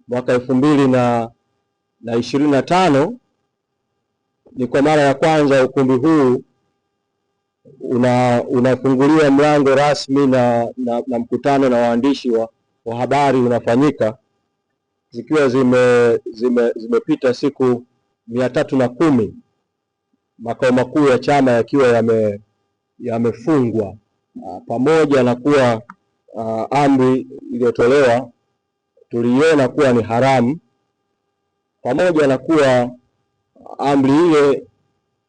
mwaka 2025 ni kwa mara ya kwanza ukumbi huu unafunguliwa mlango rasmi na mkutano na waandishi wa habari unafanyika, zikiwa zimepita siku 310 makao makuu ya chama yakiwa yamefungwa, pamoja na kuwa amri iliyotolewa tuliona kuwa ni haramu, pamoja na kuwa amri ile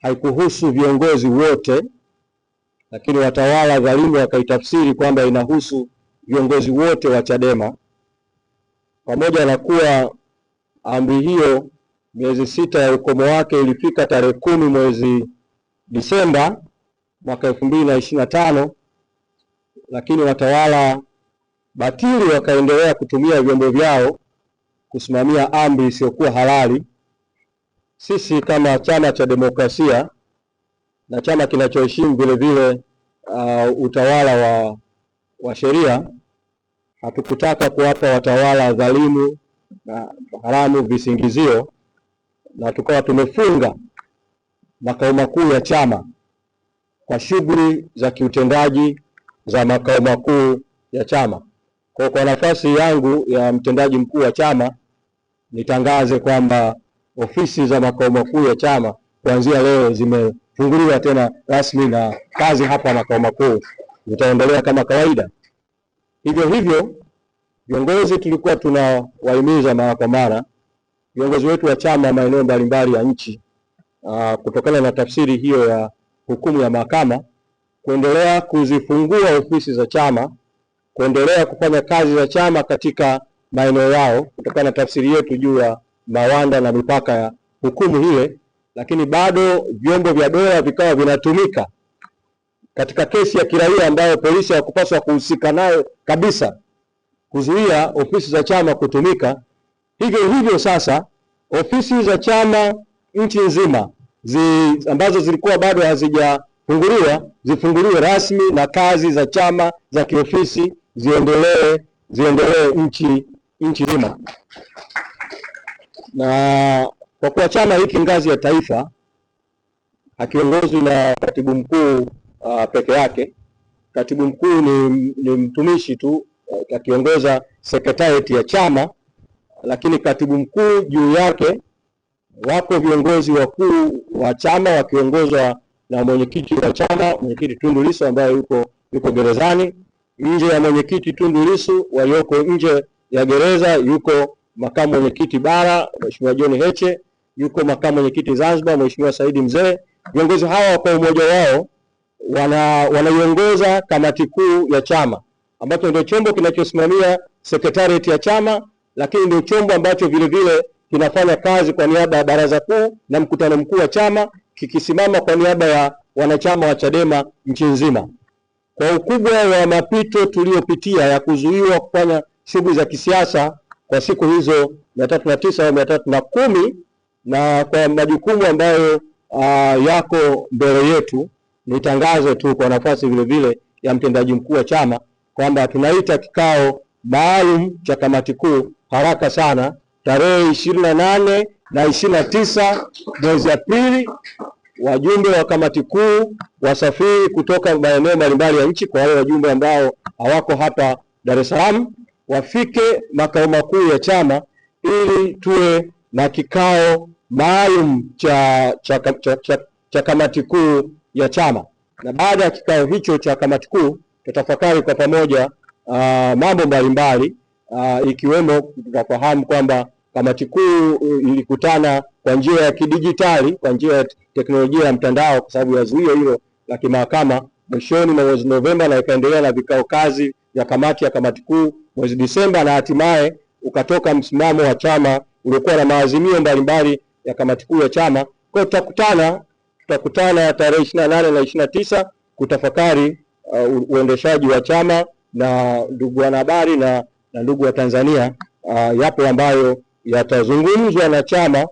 haikuhusu viongozi wote, lakini watawala dhalimu wakaitafsiri kwamba inahusu viongozi wote wa Chadema. Pamoja na kuwa amri hiyo miezi 6 ya ukomo wake ilifika tarehe 10 mwezi Disemba mwaka 2025, lakini watawala batili wakaendelea kutumia vyombo vyao kusimamia amri isiyokuwa halali. Sisi kama chama cha demokrasia na chama kinachoheshimu vile vile utawala wa sheria, hatukutaka kuwapa watawala dhalimu na haramu visingizio, na tukawa tumefunga makao makuu ya chama kwa shughuli za kiutendaji za makao makuu ya chama. Kwa nafasi yangu ya mtendaji mkuu wa chama, nitangaze kwamba ofisi za makao makuu ya chama kuanzia leo zimefunguliwa tena rasmi na kazi hapa makao makuu zitaendelea kama kawaida. Hivyo viongozi tulikuwa tunawahimiza mara kwa mara viongozi wetu wa chama maeneo mbalimbali ya nchi, kutokana na tafsiri hiyo ya hukumu ya mahakama, kuendelea kuzifungua ofisi za chama, kuendelea kufanya kazi za chama katika maeneo yao kutokana na tafsiri yetu juu ya mawanda na mipaka ya hukumu hile. Lakini bado vyombo vya dola vikawa vinatumika katika kesi ya kiraia ambayo polisi hawakupaswa kuhusika nayo kabisa, kuzuia ofisi za chama kutumika. Hivyo sasa ofisi za chama nchi nzima ambazo zilikuwa bado hazijafunguliwa zifunguliwe rasmi, na kazi za chama za kiofisi ziendelee nchi nzima. Na kwa kuwa chama hiki ngazi ya taifa hakiongozwi na katibu mkuu peke yake, katibu mkuu ni mtumishi tu akiongoza secretariat ya chama, lakini katibu mkuu juu yake wako viongozi wakuu wa chama wakiongozwa na mwenyekiti wa chama, mwenyekiti Tundu Lissu ambaye yuko gerezani. Nje ya mwenyekiti Tundu Lissu, walioko nje ya gereza, yuko makamu mwenyekiti bara Mheshimiwa John Heche, yuko makamu mwenyekiti Zanzibar Mheshimiwa Saidi Mzee. Viongozi hawa kwa umoja wao wanaiongoza kamati kuu ya chama, ambacho ndio chombo kinachosimamia secretariat ya chama, lakini ndio chombo ambacho vile vile kinafanya kazi kwa niaba ya baraza kuu na mkutano mkuu wa chama, kikisimama kwa niaba ya wanachama wa Chadema nchi nzima. Kwa ukubwa wa mapito tuliopitia ya kuzuiwa kufanya shughuli za kisiasa kwa siku hizo 309 au 310, na kwa majukumu ambayo yako mbele yetu, nitangaze tu kwa nafasi vile vile ya mtendaji mkuu wa chama kwamba tunaita kikao maalum cha kamati kuu haraka sana tarehe 28 na 29 mwezi Aprili. Wajumbe wa kamati kuu wasafiri kutoka maeneo mbalimbali ya nchi. Kwa wale wajumbe ambao hawako hapa Dar es Salaam, wafike makao makuu ya chama ili tuwe na kikao maalum cha kamati kuu ya chama. Na baada ya kikao hicho cha kamati kuu tutafakari kwa pamoja mambo mbalimbali, ikiwemo tutafahamu kwamba kamati kuu ilikutana kwa njia ya kidijitali, kwa njia ya teknolojia ya mtandao kwa sababu ya zuio hilo la kimahakama mwishoni mwa mwezi Novemba, na ikaendelea na vikao kazi ya kamati kuu mwezi Disemba, na hatimaye ukatoka msimamo wa chama uliokuwa na maazimio mbalimbali ya kamati kuu ya chama. Kwa tutakutana tarehe 28 na 29 kutafakari uendeshaji wa chama. Na ndugu wanahabari na ndugu wa Tanzania, yapo ambayo yatazungumzwa na chama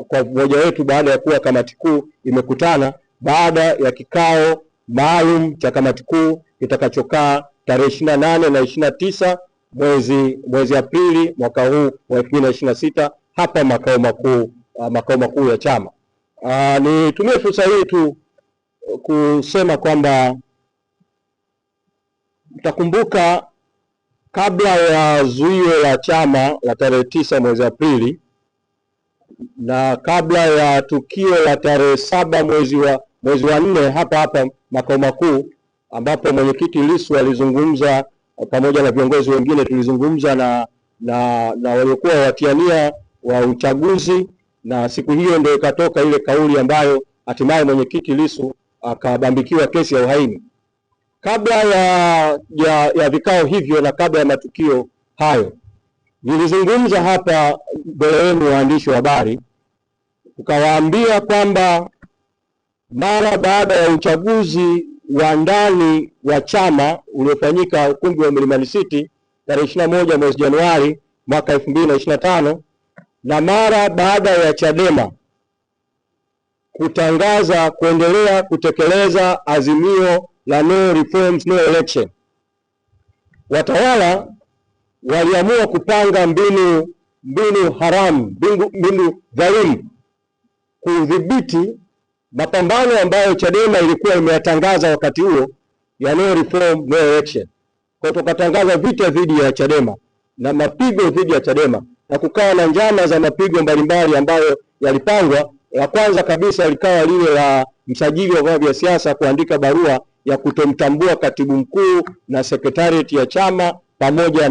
kwa mmoja wetu baada ya kuwa kamati kuu imekutana, baada ya kikao maalum cha kamati kuu kitakachokaa tarehe 28 na 29 mwezi Aprili mwaka huu wa 2026 hapa makao makuu ya chama. Nitumie fursa hii tu kusema kwamba mtakumbuka kabla ya zuio la chama la tarehe 9 mwezi Aprili na kabla ya tukio la tarehe 7 mwezi wa 4 hapa makao makuu, ambapo mwenyekiti Lissu alizungumza pamoja na viongozi wengine, tulizungumza na waliokuwa watiania wa uchaguzi, na siku hiyo ndio ikatoka ile kauli ambayo hatimaye mwenyekiti Lissu akabambikiwa kesi ya uhaini. Kabla ya vikao hivyo na kabla ya matukio hayo, nilizungumza hapa mbele yenu waandishi wa habari, ukawaambia kwamba mara baada ya uchaguzi wa ndani wa chama uliofanyika ukumbi wa Mlimani City tarehe 21 mwezi Januari mwaka 2025, na mara baada ya Chadema kutangaza kuendelea kutekeleza azimio la no reforms no election, watawala waliamua kupanga mbinu haramu, mbinu dhalimu kudhibiti mapambano ambayo Chadema ilikuwa imeyatangaza wakati huo ya no reform no election. Kwa tukatangaza vita dhidi ya Chadema na mapigo dhidi ya Chadema, na kukawa na njama za mapigo mbalimbali ambayo yalipangwa. La kwanza kabisa likawa lile la msajili wa vyama vya siasa kuandika barua ya kutomtambua katibu mkuu na sekretarieti ya chama pamoja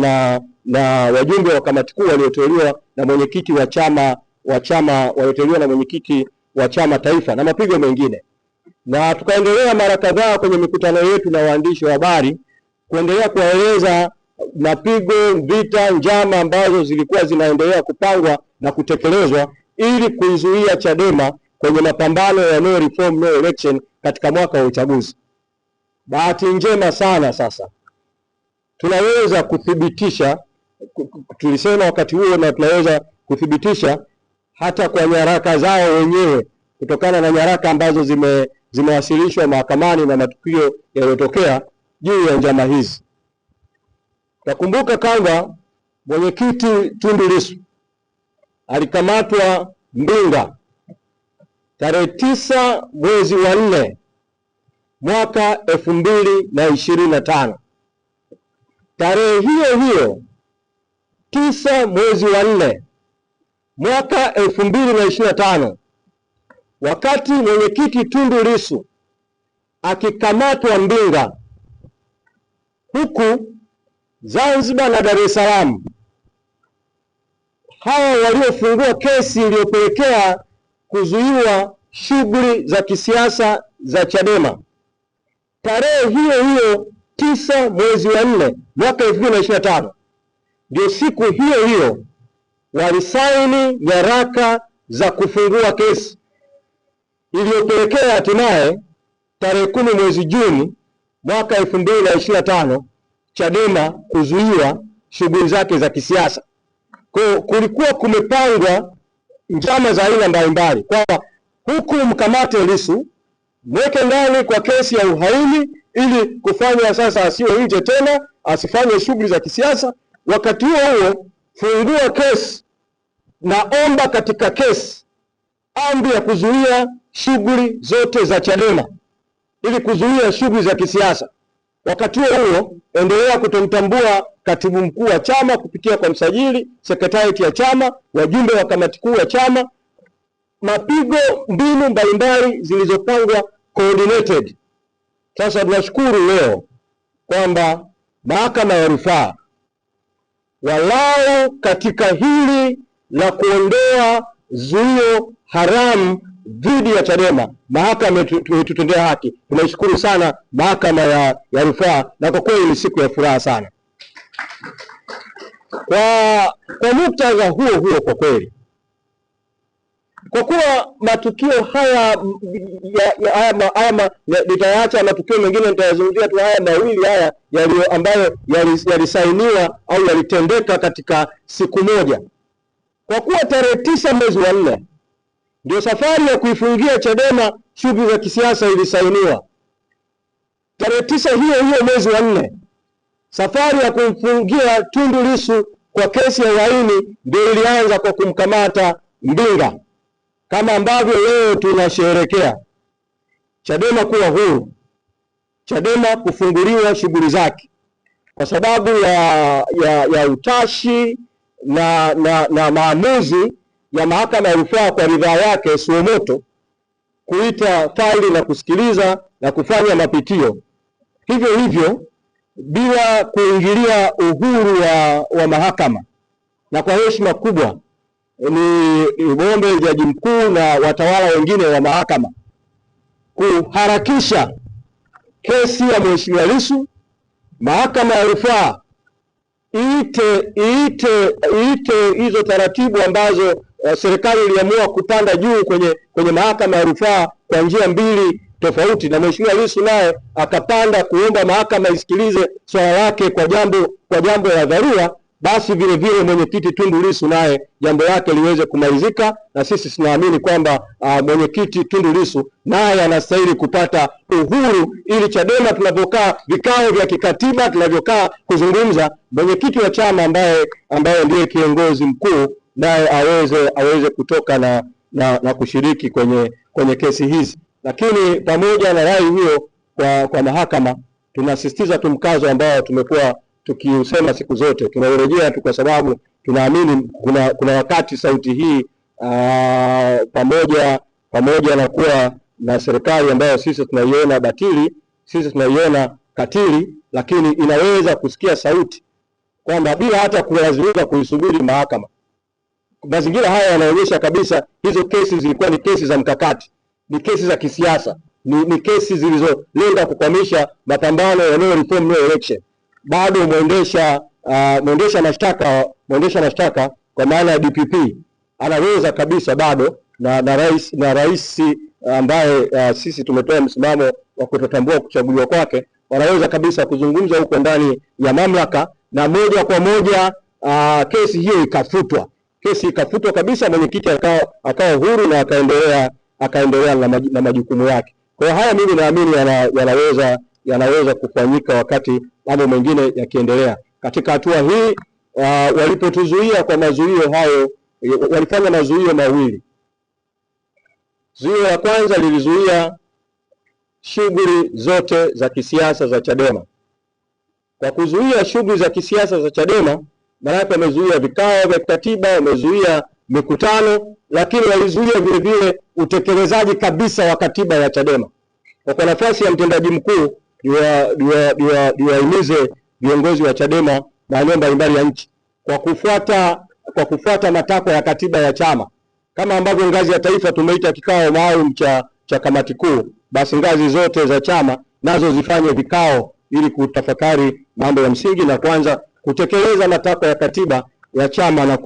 na wajumbe wa kamati kuu walioteuliwa na mwenyekiti wa chama walioteuliwa na mwenyekiti wa chama taifa na mapigo mengine. Na tukaendelea mara kadhaa kwenye mikutano yetu na waandishi wa habari kuendelea kueleza mapigo, vita, njama ambazo zilikuwa zinaendelea kupangwa na kutekelezwa ili kuizuia Chadema kwenye mapambano ya no reform no election katika mwaka wa uchaguzi. Bahati njema sana sasa tunaweza kuthibitisha, tulisema wakati huo na tunaweza kuthibitisha hata kwa nyaraka zao wenyewe, kutokana na nyaraka ambazo zimewasilishwa mahakamani na matukio yaliyotokea juu ya njama hizi. Takumbuka kwamba mwenyekiti Tundu Lissu alikamatwa Mbinga tarehe 9 mwezi wa 4 mwaka 2025. Tarehe hiyo 9 mwezi wa 4 mwaka 2025, wakati mwenyekiti Tundu Lissu akikamatwa Mbinga, huku Zanzibar na Dar es Salaam hawa waliofungua kesi iliyopelekea kuzuiwa shughuli za kisiasa za Chadema, tarehe hiyo 9 mwezi wa 4 mwaka 2025 ndio siku hiyo walisaini nyaraka za kufungua kesi iliyopelekea hatimaye tarehe 10 mwezi Juni mwaka 2025 Chadema kuzuiwa shughuli zake za kisiasa. Kwa kulikuwa kumepangwa njama za aina mbalimbali, kwamba huku mkamate Lissu, mweke ndani kwa kesi ya uhaini ili kufanya sasa asiwe nje tena, asifanye shughuli za kisiasa. Wakati huo fungua kesi na omba katika kesi amri ya kuzuia shughuli zote za Chadema ili kuzuia shughuli za kisiasa. Wakati huo endelea kutomtambua katibu mkuu wa chama kupitia kwa msajili, sekretarieti ya chama, wajumbe wa kamati kuu ya chama, mapigo, mbinu mbalimbali zilizopangwa coordinated. Sasa tunashukuru leo kwamba mahakama ya rufaa walau katika hili la kuondoa zuio haramu dhidi ya Chadema, mahakama imetutendea haki. Tunaishukuru sana mahakama ya rufaa, na kwa kweli ni siku ya furaha sana. Kwa muktadha huo kwa kweli, kwa kuwa matukio haya nitayaacha matukio mengine, nitayazungumzia tu haya mawili haya ambayo yalisainiwa au yalitendeka katika siku moja. Kwa kuwa tarehe 9 mwezi wa 4 ndio safari ya kuifungia Chadema shughuli za kisiasa ilisainiwa, tarehe 9 hiyo mwezi wa 4 Safari ya kumfungia Tundu Lissu kwa kesi ya uhaini ndio ilianza kwa kumkamata Mbinga, kama ambavyo leo tunasherehekea Chadema kuwa huru, Chadema kufunguliwa shughuli zake kwa sababu ya utashi na maamuzi ya mahakama ya rufaa kwa ridhaa yake suomoto kuita faili na kusikiliza na kufanya mapitio. Hivyo hivyo bila kuingilia uhuru wa mahakama, na kwa heshima kubwa ni muombe Jaji Mkuu na watawala wengine wa mahakama kuharakisha kesi ya Mheshimiwa Lissu. Mahakama ya rufaa iite hizo taratibu ambazo serikali iliamua kupanda juu kwenye mahakama ya rufaa kwa njia mbili tofauti, na Mheshimiwa Lissu naye akapanda kuomba mahakama isikilize swala lake kwa jambo la dharura. Basi vile vile mwenyekiti Tundu Lissu naye jambo lake liweze kumalizika, na sisi tunaamini kwamba mwenyekiti Tundu Lissu naye anastahili kupata uhuru, ili Chadema tunavyokaa vikao vya kikatiba, tunavyokaa kuzungumza, mwenyekiti wa chama ambaye ndiye kiongozi mkuu naye aweze kutoka na kushiriki kwenye kesi hizi. Lakini pamoja na rai hiyo kwa mahakama, tunasisitiza tu mkazo ambao tumekuwa tukiusema siku zote, tunaurejea tu kwa sababu tunaamini kuna wakati sauti hii pamoja na kuwa na serikali ambayo sisi tunaiona batili, sisi tunaiona katili, lakini inaweza kusikia sauti kwamba bila hata kulazimika kuisubiri mahakama. Mazingira haya yanaonyesha kabisa hizo kesi zilikuwa ni kesi za mkakati, ni kesi za kisiasa, ni kesi zilizolenga kukwamisha mapambano ya no reform no election. Bado mwendesha mashtaka kwa maana ya DPP anaweza kabisa bado na rais ambaye sisi tumetoa msimamo wa kutotambua kuchaguliwa kwake, wanaweza kabisa kuzungumza huko ndani ya mamlaka, na moja kwa moja kesi hiyo ikafutwa kabisa, mwenyekiti akawa huru na akaendelea na majukumu yake. Kwa hiyo haya mimi naamini yanaweza kufanyika wakati mambo mengine yakiendelea. Katika hatua hii walipotuzuia kwa mazuio hayo, walifanya mazuio mawili. Zuio la kwanza lilizuia shughuli zote za kisiasa za Chadema. Kwa kuzuia shughuli za kisiasa za Chadema, maana wamezuia vikao vya katiba, wamezuia mikutano, lakini walizuia vile vile utekelezaji kabisa wa katiba ya Chadema. Kwa nafasi ya mtendaji mkuu niwahimize viongozi wa Chadema maeneo mbalimbali ya nchi kwa kufuata matakwa ya katiba ya chama, kama ambavyo ngazi ya taifa tumeita kikao maalum cha kamati kuu, basi ngazi zote za chama nazo zifanye vikao ili kutafakari mambo ya msingi na kwanza kutekeleza matakwa ya katiba ya chama na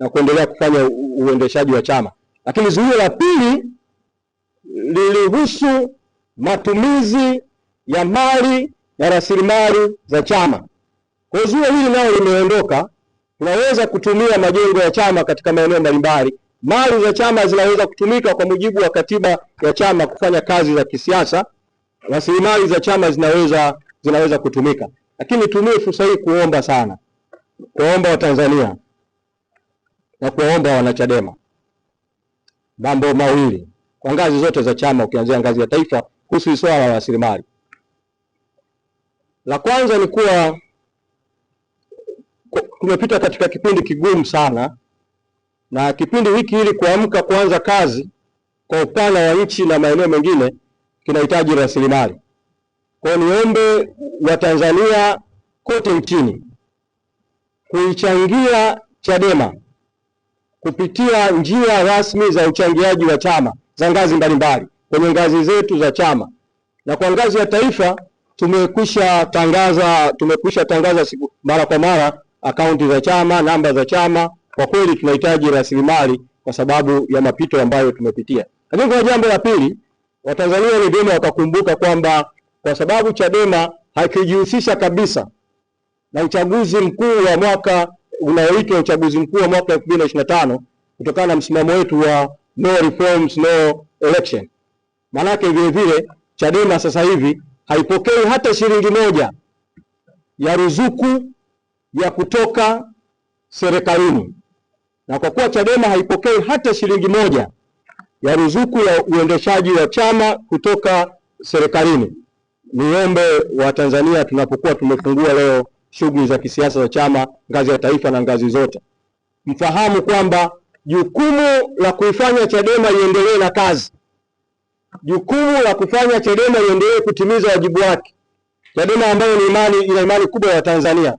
kuendelea kufanya uendeshaji wa chama. Lakini zuio la pili lilihusu matumizi ya mali na rasilimali za chama. Kwa zuio hili nao limeondoka. Tunaweza kutumia majengo ya chama katika maeneo mbalimbali. Mali za chama zinaweza kutumika kwa mujibu wa katiba ya chama kufanya kazi za kisiasa. Rasilimali za chama zinaweza kutumika. Lakini nitumie fursa hii kuomba Watanzania na kuomba wanachadema mambo mawili kwa ngazi zote za chama, ukianzia ngazi ya taifa, kuhusu swala la rasilimali. La kwanza ni kuwa tumepita katika kipindi kigumu sana, na kipindi hiki ili kuamka kuanza kazi kwa upana wa nchi na maeneo mengine kinahitaji rasilimali. Kwa niombe Watanzania kote nchini kuichangia Chadema kupitia njia rasmi za uchangiaji wa chama za ngazi mbalimbali kwenye ngazi zetu za chama. Na kwa ngazi ya taifa tumekwisha tangaza siku mara kwa mara akaunti za chama, namba za chama. Kwa kweli tunahitaji rasilimali kwa sababu ya mapito ambayo tumepitia. Lakini kwa jambo la pili, Watanzania ni vyema wakakumbuka kwamba kwa sababu Chadema haikijihusisha kabisa na uchaguzi mkuu wa mwaka unaoitwa uchaguzi mkuu wa mwaka 2025 kutokana na msimamo wetu wa no reforms no election. Maana yake vile vile Chadema sasa hivi haipokei hata shilingi moja ya ruzuku ya kutoka serikalini, na kwa kuwa Chadema haipokei hata shilingi moja ya ruzuku ya uendeshaji wa chama kutoka serikalini, niombe Watanzania tunapokuwa tumefungua leo shughuli za kisiasa za chama ngazi ya taifa na ngazi zote, mfahamu kwamba jukumu la kuifanya Chadema iendelee na kazi, jukumu la kufanya Chadema iendelee kutimiza wajibu wake, Chadema ambayo ina imani kubwa ya Tanzania,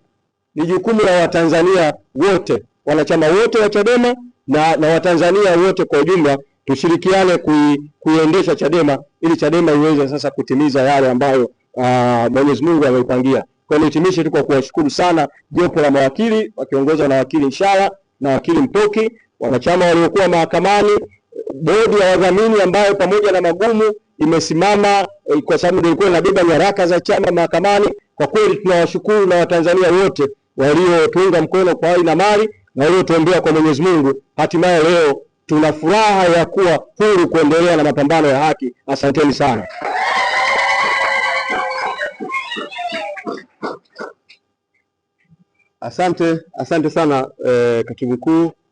ni jukumu la Watanzania wote, wanachama wote wa Chadema na Watanzania wote kwa ujumla. Tushirikiane kuiendesha Chadema ili Chadema iweze sasa kutimiza yale ambayo Mwenyezi Mungu ameipangia. Kwa hiyo nihitimishe tu kwa kuwashukuru sana jopo la mawakili wakiongozwa na wakili Nshala na wakili Mpoki, wanachama waliokuwa mahakamani, bodi ya wadhamini ambayo pamoja na magumu imesimama kwa sababu ndio ilikuwa inabeba nyaraka za chama mahakamani. Kwa kweli tunawashukuru na Watanzania wote waliotuunga mkono kwa hali na mali na waliotuombea kwa Mwenyezi Mungu. Hatimaye leo tuna furaha ya kuwa huru kuendelea na mapambano ya haki. Asanteni sana. Asante sana katibu mkuu.